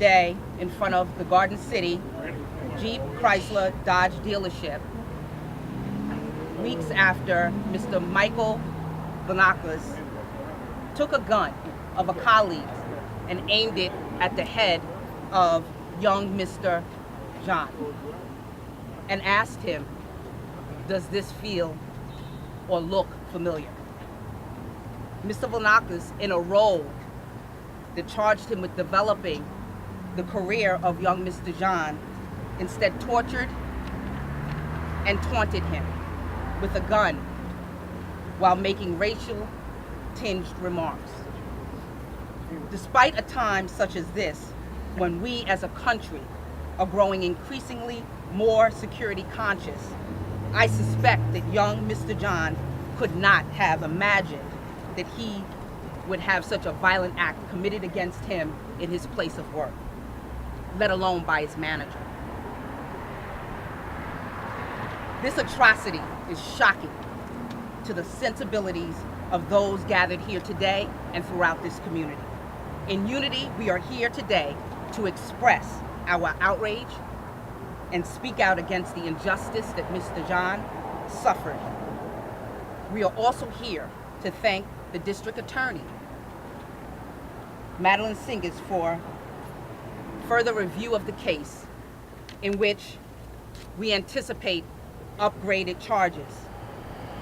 today in front of the Garden City Jeep Chrysler Dodge dealership weeks after Mr. Michael Bynoe took a gun of a colleague and aimed it at the head of young Mr. John and asked him, "Does this feel or look familiar?" Mr. Bynoe, in a role that charged him with developing the career of young Mr. John, instead tortured and taunted him with a gun while making racial tinged remarks. Despite a time such as this, when we as a country are growing increasingly more security conscious, I suspect that young Mr. John could not have imagined that he would have such a violent act committed against him in his place of work, let alone by his manager. This atrocity is shocking to the sensibilities of those gathered here today and throughout this community. In unity, we are here today to express our outrage and speak out against the injustice that Mr. John suffered. We are also here to thank the District Attorney, Madeline Singers, for further review of the case, in which we anticipate upgraded charges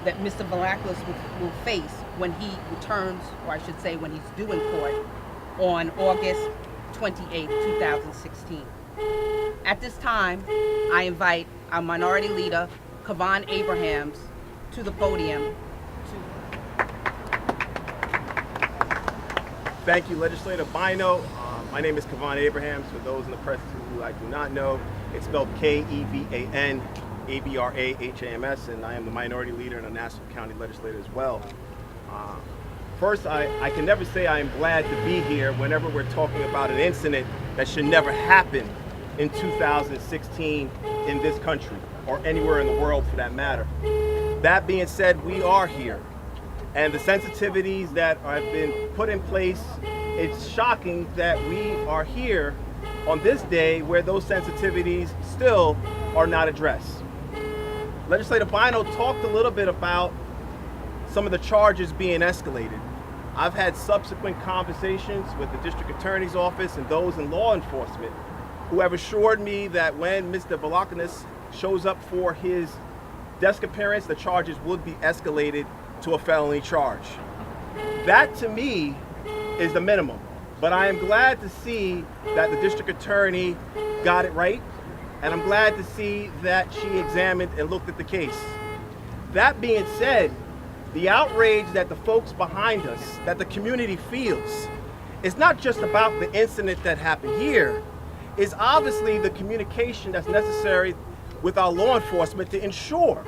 that Mr. Bynoe will face when he returns, or I should say when he's due in court on August 28, 2016. At this time, I invite our Minority Leader, KEVAN Abrahams, to the podium. Thank you, Legislator Bynoe. My name is KEVAN Abrahams. For those in the press who I do not know, it's spelled KEVAN Abrahams, and I am the Minority Leader and a Nassau County Legislator as well. First, I can never say I am glad to be here whenever we're talking about an incident that should never happen in 2016 in this country, or anywhere in the world for that matter. That being said, we are here. And the sensitivities that have been put in place, it's shocking that we are here on this day where those sensitivities still are not addressed. Legislator Bynoe talked a little bit about some of the charges being escalated. I've had subsequent conversations with the District Attorney's Office and those in law enforcement who have assured me that when Mr. Bynoe shows up for his desk appearance, the charges would be escalated to a felony charge. That to me is the minimum, but I am glad to see that the District Attorney got it right, and I'm glad to see that she examined and looked at the case. That being said, the outrage that the folks behind us, that the community feels, is not just about the incident that happened here. It's obviously the communication that's necessary with our law enforcement to ensure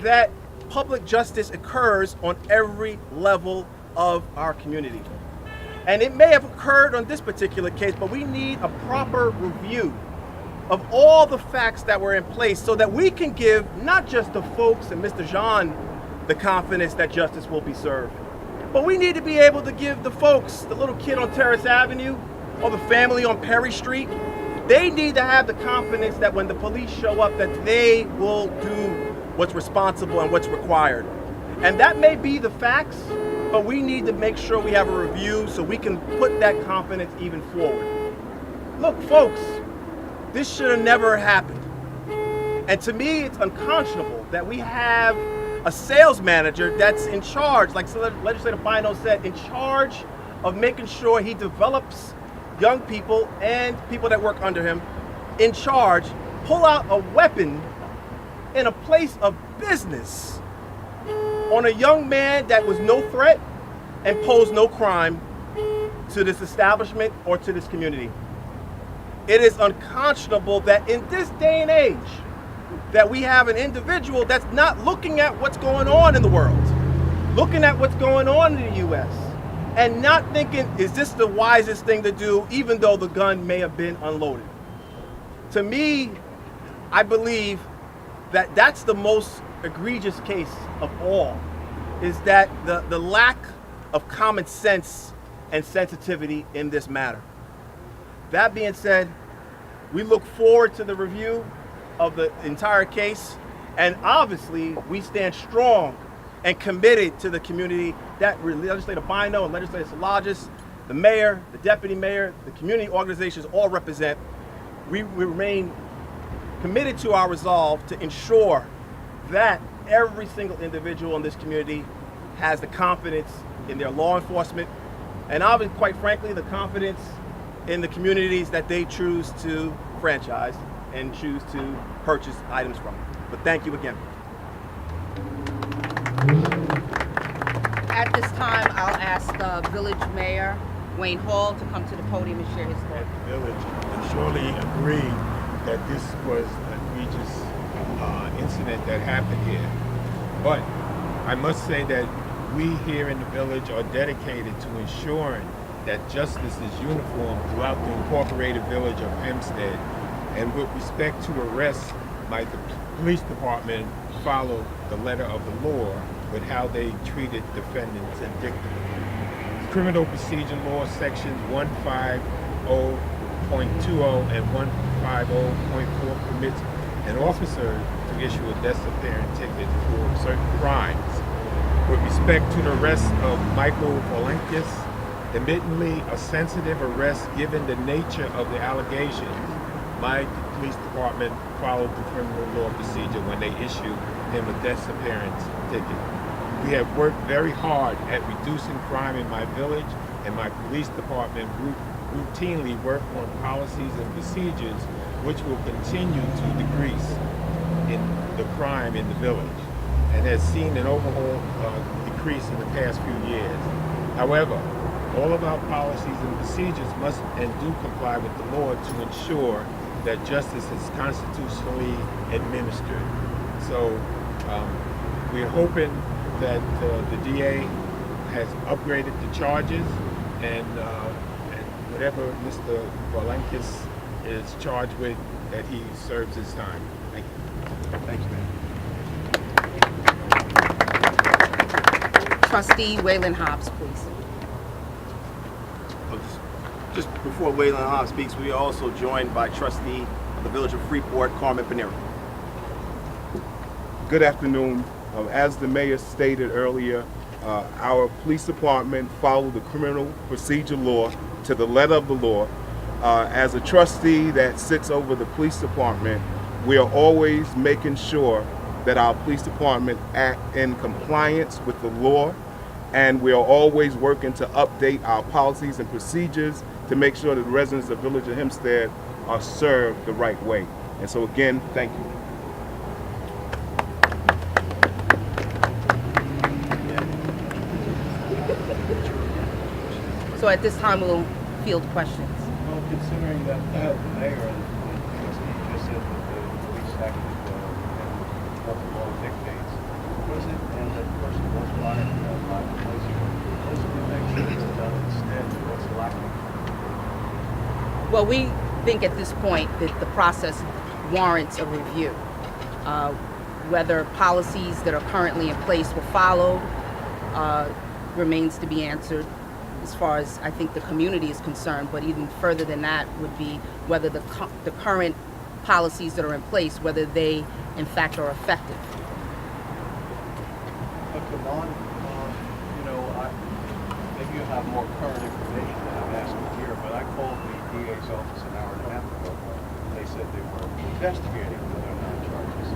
that public justice occurs on every level of our community. And it may have occurred on this particular case, but we need a proper review of all the facts that were in place so that we can give not just the folks and Mr. Jean the confidence that justice will be served, but we need to be able to give the folks, the little kid on Terrace Avenue or the family on Perry Street, they need to have the confidence that when the police show up that they will do what's responsible and what's required. And that may be the facts, but we need to make sure we have a review so we can put that confidence even forward. Look, folks, this should have never happened. And to me, it's unconscionable that we have a sales manager that's in charge, like Legislator Bynoe said, in charge of making sure he develops young people and people that work under him, in charge, pull out a weapon in a place of business on a young man that was no threat and posed no crime to this establishment or to this community. It is unconscionable that in this day and age that we have an individual that's not looking at what's going on in the world, looking at what's going on in the U.S., and not thinking, is this the wisest thing to do, even though the gun may have been unloaded. To me, I believe that that's the most egregious case of all, is that the lack of common sense and sensitivity in this matter. That being said, we look forward to the review of the entire case, and obviously we stand strong and committed to the community that Legislator Bynoe and Legislator SIELA, the mayor, the deputy mayor, the community organizations all represent. We remain committed to our resolve to ensure that every single individual in this community has the confidence in their law enforcement, and obviously, quite frankly, the confidence in the communities that they choose to franchise and choose to purchase items from. But thank you again. At this time, I'll ask the village mayor, Wayne Hall, to come to the podium and share his thoughts. The village surely agreed that this was an egregious incident that happened here. But I must say that we here in the village are dedicated to ensuring that justice is uniform throughout the incorporated village of Hempstead. And with respect to arrests, like the police department follow the letter of the law with how they treated defendants and victims. Criminal Procedure Law sections 150.20 and 150.4 permits an officer to issue a disciplinary ticket for certain crimes. With respect to the arrest of Michael Valenkis, admittedly a sensitive arrest given the nature of the allegations, my police department followed the criminal law procedure when they issued him a disappearance ticket. We have worked very hard at reducing crime in my village, and my police department routinely work on policies and procedures which will continue to decrease in the crime in the village, and has seen an overall decrease in the past few years. However, all of our policies and procedures must and do comply with the law to ensure that justice is constitutionally administered. So we're hoping that the DA has upgraded the charges, and whatever Mr. Valenkis is charged with, that he serves his time. Thank you. Thank you, man. Trustee Waylon Hobbs, please. Just before Waylon Hobbs speaks, we are also joined by trustee of the Village of Freeport, Carmen Pinero. Good afternoon. As the mayor stated earlier, our police department followed the criminal procedure law to the letter of the law. As a trustee that sits over the police department, we are always making sure that our police department act in compliance with the law, and we are always working to update our policies and procedures to make sure that the residents of the Village of Hempstead are served the right way. And so again, thank you. So at this time, we'll field questions. Well, considering that the mayor and the trustee just said that the police acted what the law dictates, was it, and that person was fired by the police, what is it to make sure it's done instead of what's lacking? Well, we think at this point that the process warrants a review. Whether policies that are currently in place were followed remains to be answered, as far as I think the community is concerned. But even further than that would be whether the current policies that are in place, whether they in fact are effective. But KEVAN, maybe you have more current information than I'm asking here, but I called the DA's office an hour and a half ago. They said they were investigating whether or not charges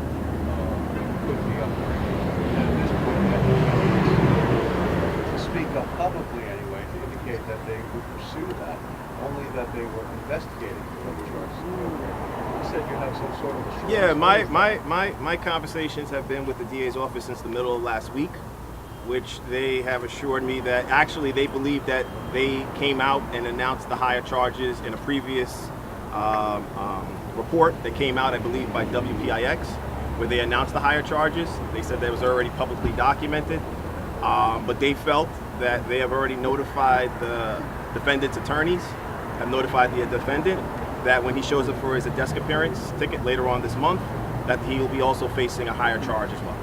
could be upgraded. And at this point, they have no evidence to speak up publicly anyway to indicate that they would pursue that, only that they were investigating whether charges could be upgraded. You said you have some sort of assurance. Yeah, my conversations have been with the DA's office since the middle of last week, which they have assured me that actually they believe that they came out and announced the higher charges in a previous report that came out, I believe, by WPIX, where they announced the higher charges. They said that was already publicly documented, but they felt that they have already notified the defendant's attorneys, have notified the defendant that when he shows up for his desk appearance ticket later on this month, that he will be also facing a higher charge as well.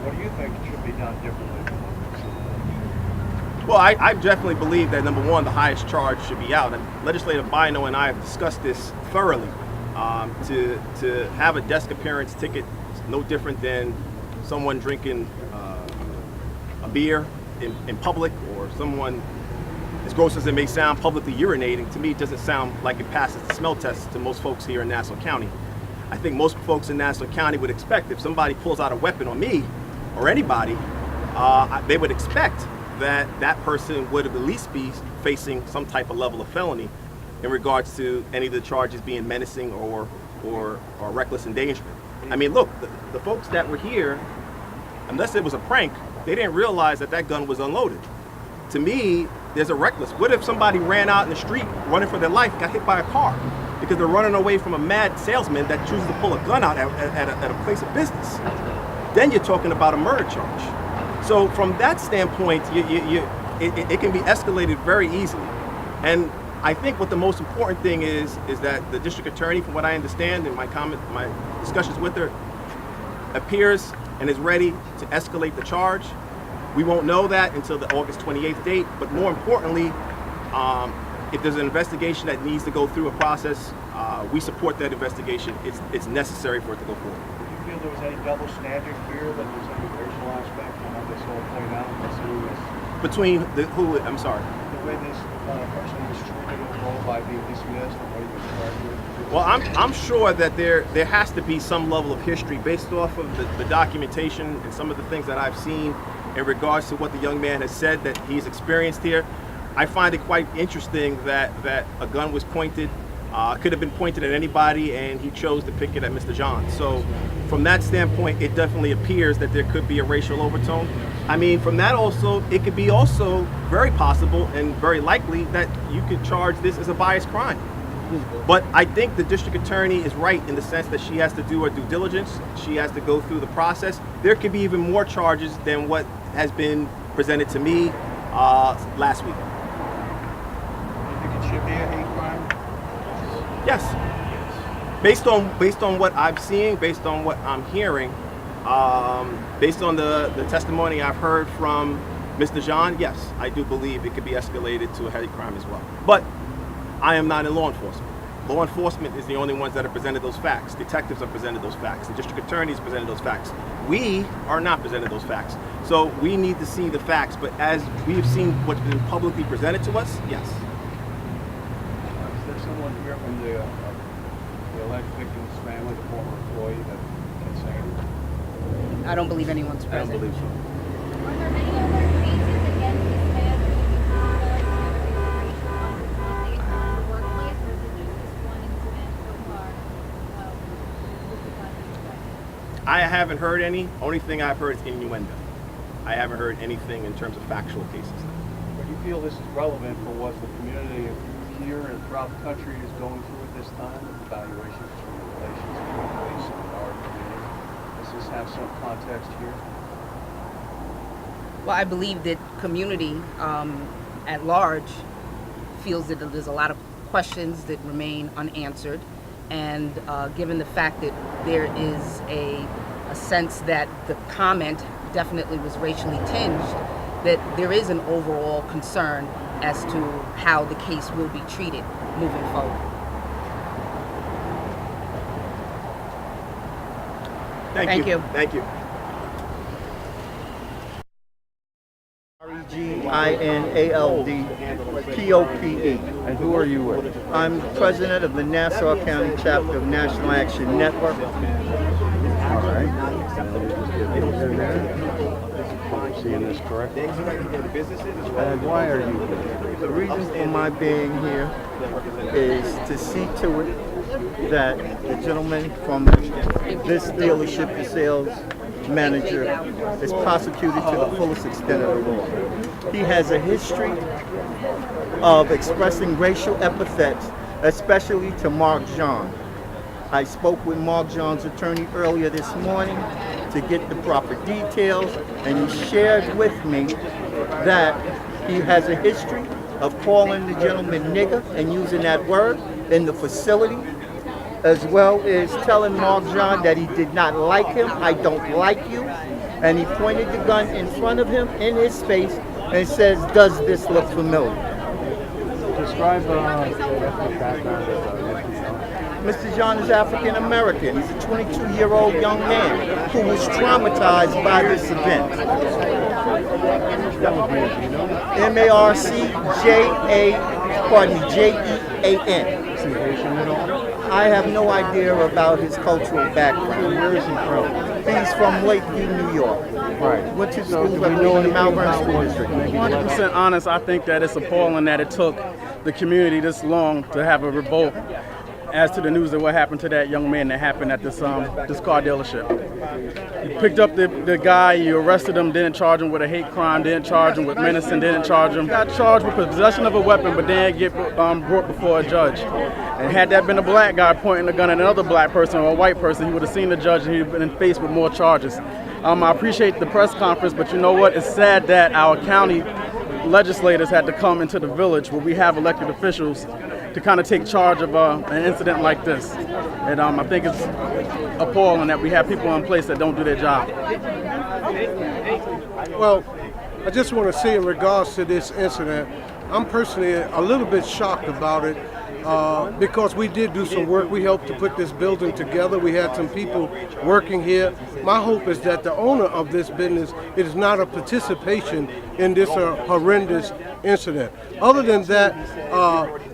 What do you think should be done differently than what Well, I definitely believe that, number one, the highest charge should be out. And Legislator Bynoe and I have discussed this thoroughly. To have a desk appearance ticket is no different than someone drinking a beer in public, or someone, as gross as it may sound, publicly urinating. To me, it doesn't sound like it passes the smell test to most folks here in Nassau County. I think most folks in Nassau County would expect, if somebody pulls out a weapon on me or anybody, they would expect that that person would at least be facing some type of level of felony in regards to any of the charges being menacing or reckless endangerment. I mean, look, the folks that were here, unless it was a prank, they didn't realize that that gun was unloaded. To me, there's a reckless. What if somebody ran out in the street running for their life, got hit by a car because they're running away from a mad salesman that chooses to pull a gun out at a place of business? Then you're talking about a murder charge. So from that standpoint, it can be escalated very easily. And I think what the most important thing is that the district attorney, from what I understand in my discussions with her, appears and is ready to escalate the charge. We won't know that until the August 28th date, but more importantly, if there's an investigation that needs to go through a process, we support that investigation. It's necessary for it to go forward. Do you feel there was any double standard here, that there was any racial aspect to how this all played out? Between who, I'm sorry? The way this person was treated overall by being dismissed and what he was charged with? Well, I'm sure that there has to be some level of history based off of the documentation and some of the things that I've seen in regards to what the young man has said that he's experienced here. I find it quite interesting that a gun was pointed, could have been pointed at anybody, and he chose to pick it at Mr. John. So from that standpoint, it definitely appears that there could be a racial overtone. I mean, from that also, it could be also very possible and very likely that you could charge this as a biased crime. But I think the district attorney is right in the sense that she has to do her due diligence. She has to go through the process. There could be even more charges than what has been presented to me last week. Do you think it should be a hate crime? Yes. Based on what I'm seeing, based on what I'm hearing, based on the testimony I've heard from Mr. John, yes, I do believe it could be escalated to a hate crime as well. But I am not in law enforcement. Law enforcement is the only ones that have presented those facts. Detectives have presented those facts. The district attorneys presented those facts. We are not presented those facts. So we need to see the facts. But as we have seen what's been publicly presented to us, yes. Is there someone here from the alleged victim's family, the former employee, that can say anything? I don't believe anyone's I don't present. believe so. Are there any other cases against this man in the workplace, or is it just this one incident so far? I haven't heard any. Only thing I've heard is innuendo. I haven't heard anything in terms of factual cases. But you feel this is relevant for what the community here and throughout the country is going through at this time, with evaluation between the relations between police and our community? Does this have some context here? Well, I believe that community at large feels that there's a lot of questions that remain unanswered, and given the fact that there is a sense that the comment definitely was racially tinged, that there is an overall concern as to how the case will be treated moving forward. Thank you. Thank you. REGINALD And who are you with? I'm president of the Nassau County Chapter of National Action Network. All right. Seeing this correct? And why are you here? The reason for my being here is to see to it that the gentleman from this dealership, the sales manager, is prosecuted to the fullest extent of the law. He has a history of expressing racial epithets, especially to Mark John. I spoke with Mark John's attorney earlier this morning to get the proper details, and he shared with me that he has a history of calling the gentleman nigger and using that word in the facility, as well as telling Mark John that he did not like him. I don't like you. And he pointed the gun in front of him in his face And it says, does this look familiar? Describe the ethnic background of Mr. John. Mr. John is African American. He's a 22-year-old young man who was traumatized by this event. Jean. Is he Haitian at all? I have no idea about his cultural background. Where is he from? He's from Lakeview, New York. Right. Went to So, school do at we know in the anything Malvern about School what District. maybe 100% honest, I think that it's appalling that it took the community this long to have a revolt as to the news of what happened to that young man that happened at this car dealership. You picked up the guy, you arrested him, didn't charge him with a hate crime, didn't charge him with menacing, didn't charge him. Got charged with possession of a weapon, but then get brought before a judge. And had that been a black guy pointing a gun at another black person or a white person, he would have seen the judge and he'd been faced with more charges. I appreciate the press conference, but you know what? It's sad that our county legislators had to come into the village where we have elected officials to kind of take charge of an incident like this. And I think it's appalling that we have people in place that don't do their job. Well, I just want to say in regards to this incident, I'm personally a little bit shocked about it because we did do some work. We helped to put this building together. We had some people working here. My hope is that the owner of this business is not a participation in this horrendous incident. Other than that,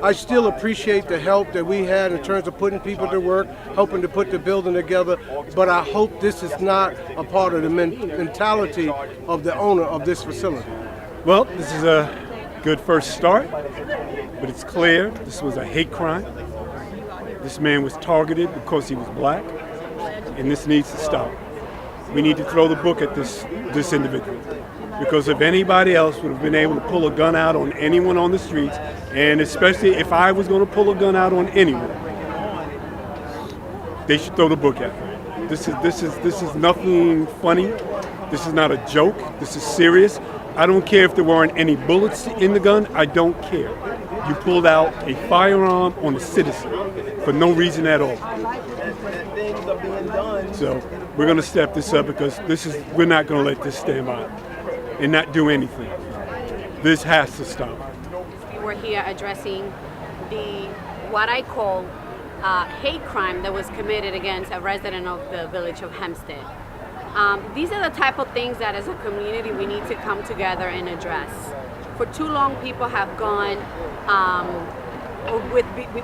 I still appreciate the help that we had in terms of putting people to work, helping to put the building together, but I hope this is not a part of the mentality of the owner of this facility. Well, this is a good first start, but it's clear this was a hate crime. This man was targeted because he was black, and this needs to stop. We need to throw the book at this individual, because if anybody else would have been able to pull a gun out on anyone on the streets, and especially if I was going to pull a gun out on anyone, they should throw the book at me. This is nothing funny. This is not a joke. This is serious. I don't care if there weren't any bullets in the gun. I don't care. You pulled out a firearm on a citizen for no reason at all. So we're going to step this up, because we're not going to let this stand by and not do anything. This has to stop. We're here addressing what I call hate crime that was committed against a resident of the village of Hempstead. These are the type of things that as a community we need to come together and address. For too long people have gone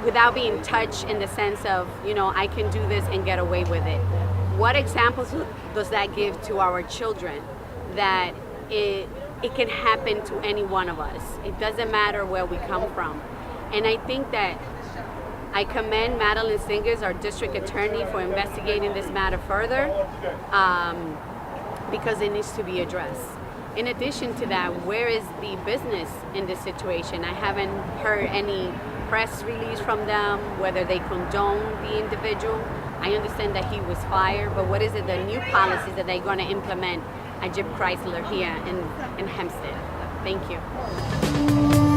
without being touched in the sense of, I can do this and get away with it. What examples does that give to our children that it can happen to any one of us? It doesn't matter where we come from. And I think that I commend Madeline Singers, our district attorney, for investigating this matter further because it needs to be addressed. In addition to that, where is the business in this situation? I haven't heard any press release from them, whether they condone the individual. I understand that he was fired, but what is it, the new policies that they're going to implement at Jeep Chrysler here in Hempstead? Thank you.